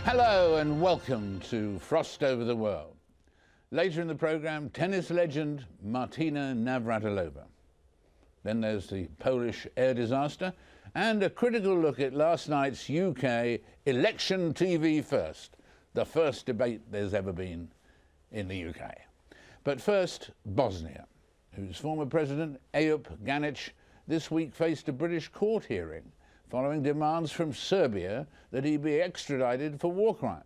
Hello and welcome to Frost Over the World. Later in the programme, tennis legend Martina Navratilova. Then there's the Polish air disaster and a critical look at last night's UK election TV first, the first debate there's ever been in the UK. But first, Bosnia, whose former president, Ejup Ganic, this week faced a British court hearing following demands from Serbia that he be extradited for war crimes.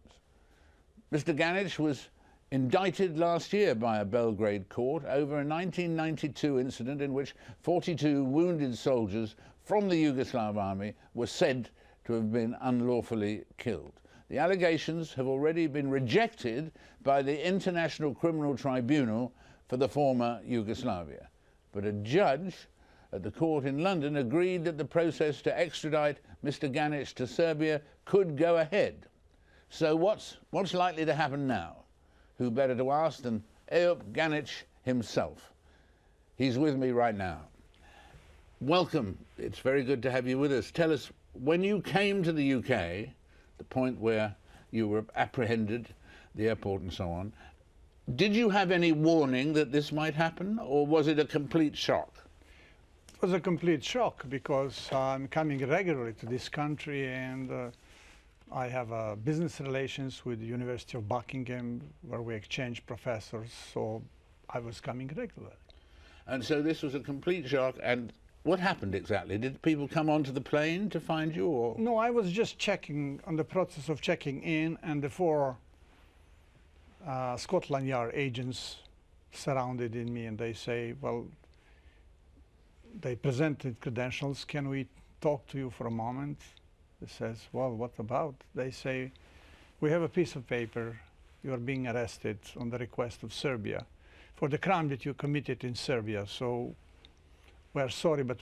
Mr. Ganic was indicted last year by a Belgrade court over a 1992 incident in which 42 wounded soldiers from the Yugoslav army were said to have been unlawfully killed. The allegations have already been rejected by the International Criminal Tribunal for the former Yugoslavia. But a judge at the court in London agreed that the process to extradite Mr. Ganic to Serbia could go ahead. So what's likely to happen now? Who better to ask than Ejup Ganic himself? He's with me right now. Welcome. It's very good to have you with us. Tell us, when you came to the UK, the point where you were apprehended, the airport and so on, did you have any warning that this might happen, or was it a complete shock? It was a complete shock because I'm coming regularly to this country, and I have business relations with the University of Buckingham where we exchange professors, so I was coming regularly. And so this was a complete shock. And what happened exactly? Did people come onto the plane to find you? Or? No, I was just checking, on the process of checking in, and the four Scotland Yard agents surrounded in me, and they say, well, they presented credentials. Can we talk to you for a moment? It says, well, what about? They say, we have a piece of paper. You are being arrested on the request of Serbia for the crime that you committed in Serbia. So we're sorry, but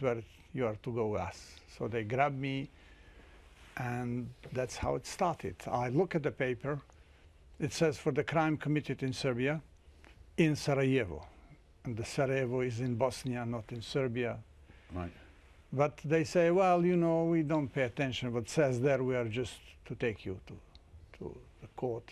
you are to go with us. So they grabbed me, and that's how it started. I look at the paper. It says for the crime committed in Serbia, in Sarajevo. And the Sarajevo is in Bosnia, not in Serbia. Right. But they say, well, you know, we don't pay attention. What says there, we are just to take you to the court.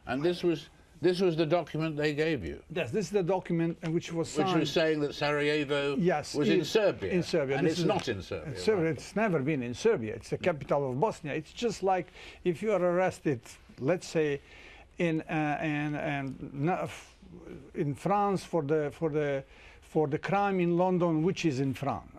And this was the document they gave you? Yes, this is the document which was signed. Which was saying that Sarajevo was in Serbia. In Serbia. And it's not in Serbia. Right? It's never been in Serbia. It's the capital of Bosnia. It's just like if you are arrested, let's say, in France for the crime in London, which is in France.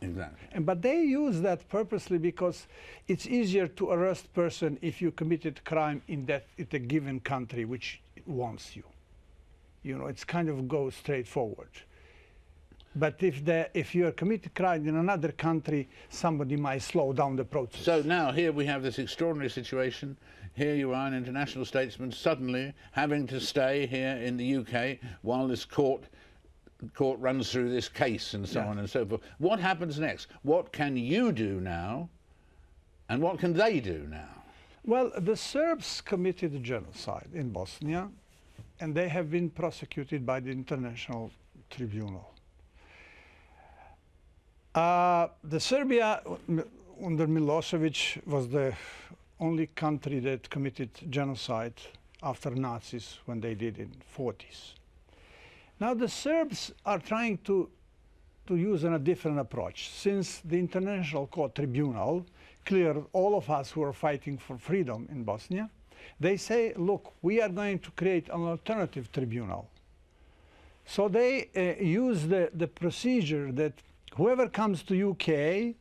Exactly. But they use that purposely because it's easier to arrest person if you committed crime in a given country which wants you. You know, it's kind of goes straightforward. But if you are committed crime in another country, somebody might slow down the process. So now here we have this extraordinary situation. Here you are, an international statesman, suddenly having to stay here in the UK while this court runs through this case and so on and so forth. What happens next? What can you do now, and what can they do now? Well, the Serbs committed a genocide in Bosnia, and they have been prosecuted by the International Tribunal. The Serbia under Milosevic was the only country that committed genocide after Nazis when they did in the 40s. Now the Serbs are trying to use a different approach. Since the International Court Tribunal cleared all of us who are fighting for freedom in Bosnia, they say, look, we are going to create an alternative tribunal. So they use the procedure that whoever comes to UK,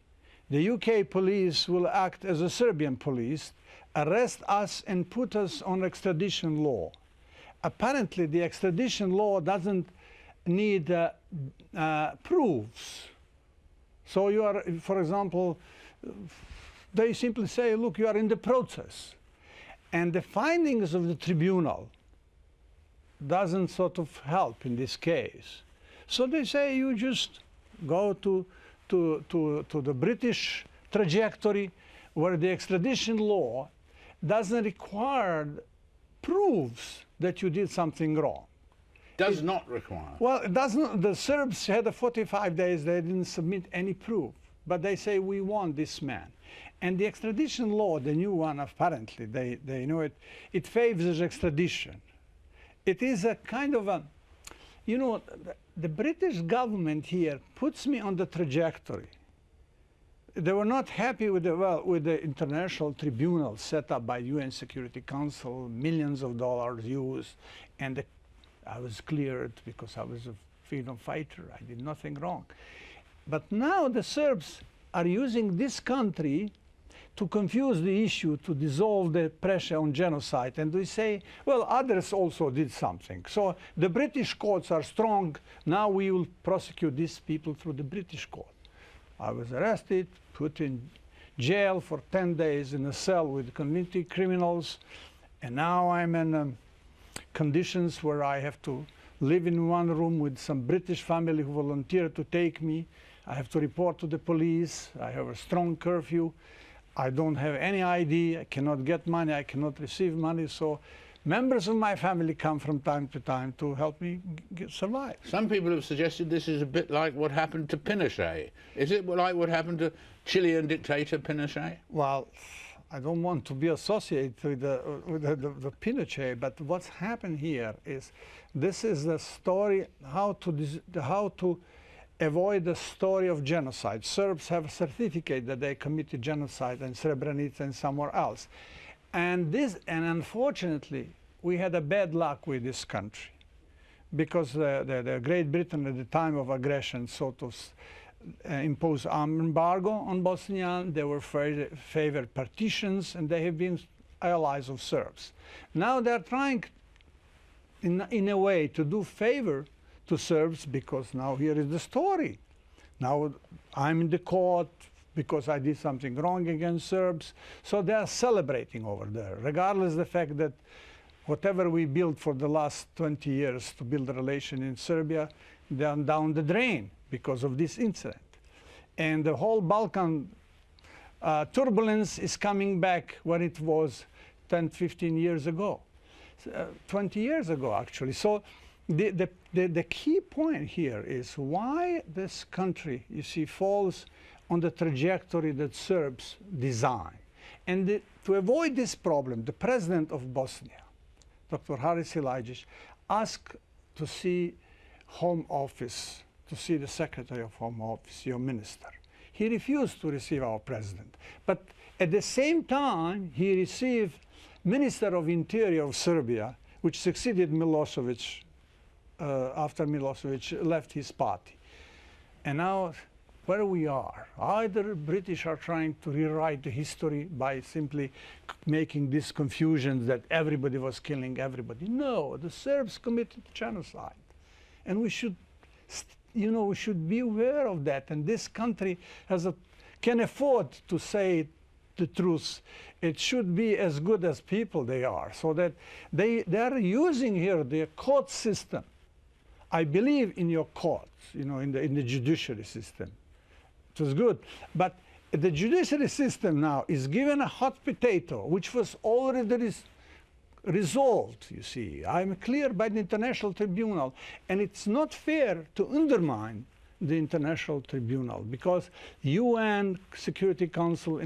the UK police will act as a Serbian police, arrest us and put us on extradition law. Apparently, the extradition law doesn't need proofs. So you are, for example, they simply say, look, you are in the process. And the findings of the tribunal doesn't sort of help in this case. So they say you just go to the British trajectory where the extradition law doesn't require proofs that you did something wrong. Does not require? Well, it doesn't. The Serbs had 45 days. They didn't submit any proof. but they say we want this man. And the extradition law, the new one, apparently, they know it, it favors extradition. It is a kind of a, you know, the British government here puts me on the trajectory. They were not happy with the international tribunal set up by UN Security Council, millions of dollars used, and I was cleared because I was a freedom fighter. I did nothing wrong. But now the Serbs are using this country to confuse the issue, to dissolve the pressure on genocide. And we say, well, others also did something. So the British courts are strong. Now we will prosecute these people through the British court. I was arrested, put in jail for 10 days in a cell with convicted criminals. And now I'm in conditions where I have to live in one room with some British family who volunteered to take me. I have to report to the police. I have a strong curfew. I don't have any ID. I cannot get money. I cannot receive money. So members of my family come from time to time to help me survive. Some people have suggested this is a bit like what happened to Pinochet. Is it like what happened to Chilean dictator Pinochet? Well, I don't want to be associated with the Pinochet, but what's happened here is this is the story how to avoid the story of genocide. Serbs have a certificate that they committed genocide in Srebrenica and somewhere else. And unfortunately, we had a bad luck with this country because the Great Britain at the time of aggression sort of imposed arm embargo on Bosnia. They were favored partitions, and they have been allies of Serbs. Now they're trying, in a way, to do favor to Serbs because now here is the story. Now I'm in the court because I did something wrong against Serbs. So they are celebrating over there, regardless of the fact that whatever we built for the last 20 years to build a relation in Serbia, they are down the drain because of this incident. And the whole Balkan turbulence is coming back where it was 10, 15 years ago, 20 years ago, actually. So the key point here is why this country, you see, falls on the trajectory that Serbs design. And to avoid this problem, the president of Bosnia, Dr. Haris Silajdžić, asked to see Home Office, to see the Secretary of Home Office, your minister. He refused to receive our president. But at the same time, he received Minister of Interior of Serbia, which succeeded Milosevic after Milosevic left his party. And now, where we are, either British are trying to rewrite the history by simply making this confusion that everybody was killing everybody. No, the Serbs committed genocide. And we should, you know, we should be aware of that. And this country can afford to say the truth. It should be as good as people they are, so that they are using here the court system. I believe in your courts, you know, in the judiciary system. It was good. But the judiciary system now is given a hot potato, which was already resolved, you see. I'm clear by the International Tribunal. And it's not fair to undermine the International Tribunal because UN Security Council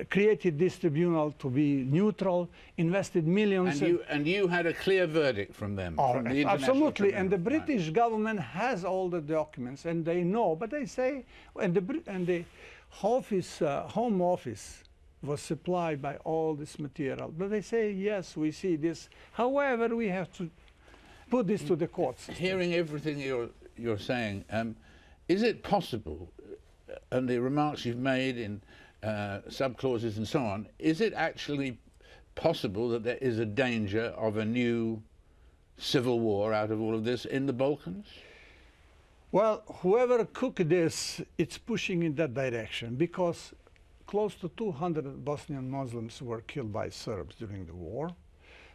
created this tribunal to be neutral, invested millions. And you had a clear verdict from them? Oh, from the absolutely. And the British government has all the documents, and they know. But they say, and the Home Office was supplied by all this material. But they say, yes, we see this. However, we have to put this to the courts. Hearing everything you're saying, is it possible, and the remarks you've made in sub-clauses and so on, is it actually possible that there is a danger of a new civil war out of all of this in the Balkans? Well, whoever cooked this, it's pushing in that direction because close to 200 Bosnian Muslims were killed by Serbs during the war.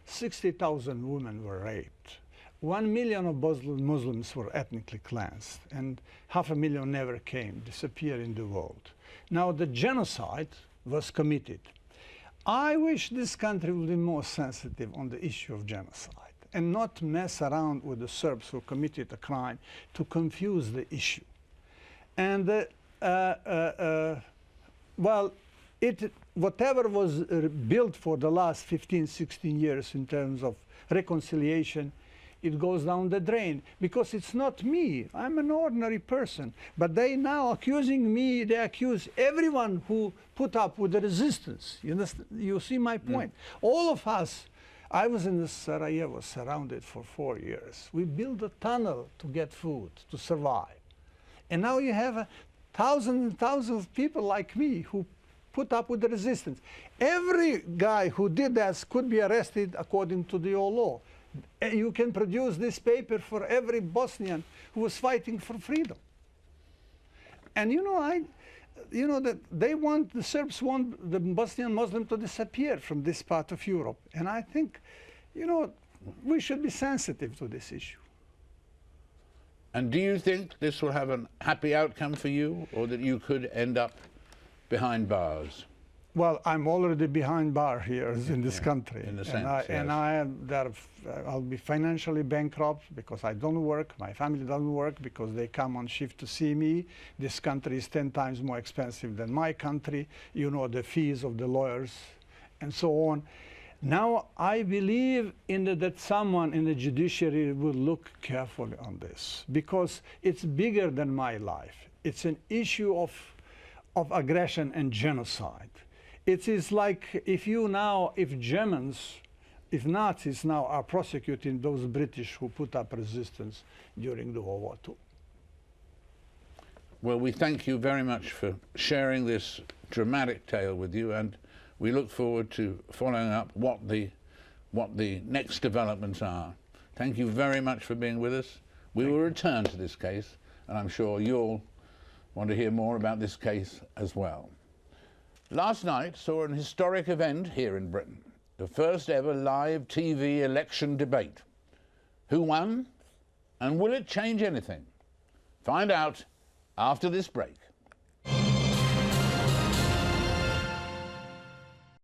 60,000 women were raped. 1 million of Muslims were ethnically cleansed, and 500,000 never came, disappeared in the world. Now the genocide was committed. I wish this country would be more sensitive on the issue of genocide and not mess around with the Serbs who committed a crime to confuse the issue. And well, whatever was built for the last 15, 16 years in terms of reconciliation, it goes down the drain, because it's not me. I'm an ordinary person. But they now accusing me, they accuse everyone who put up with the resistance. You see my point? All of us, I was in Sarajevo surrounded for 4 years. We built a tunnel to get food, to survive. And now you have thousands and thousands of people like me who put up with the resistance. Every guy who did that could be arrested according to the old law. You can produce this paper for every Bosnian who was fighting for freedom. And that the Serbs want the Bosnian Muslim to disappear from this part of Europe. And I think, we should be sensitive to this issue. And do you think this will have a happy outcome for you, or that you could end up behind bars? Well, I'm already behind bar here in this country. In a sense, and I'll be financially bankrupt because I don't work, my family doesn't work because they come on shift to see me. This country is 10 times more expensive than my country. The fees of the lawyers and so on. Now, I believe that someone in the judiciary will look carefully on this, because it's bigger than my life. It's an issue of aggression and genocide. It is like if Nazis now are prosecuting those British who put up resistance during the World War II. Well, we thank you very much for sharing this dramatic tale with you, and we look forward to following up what the next developments are. Thank you very much for being with us. We will return to this case, and I'm sure you'll want to hear more about this case as well. Last night saw an historic event here in Britain, the first ever live TV election debate. Who won? And will it change anything? Find out after this break.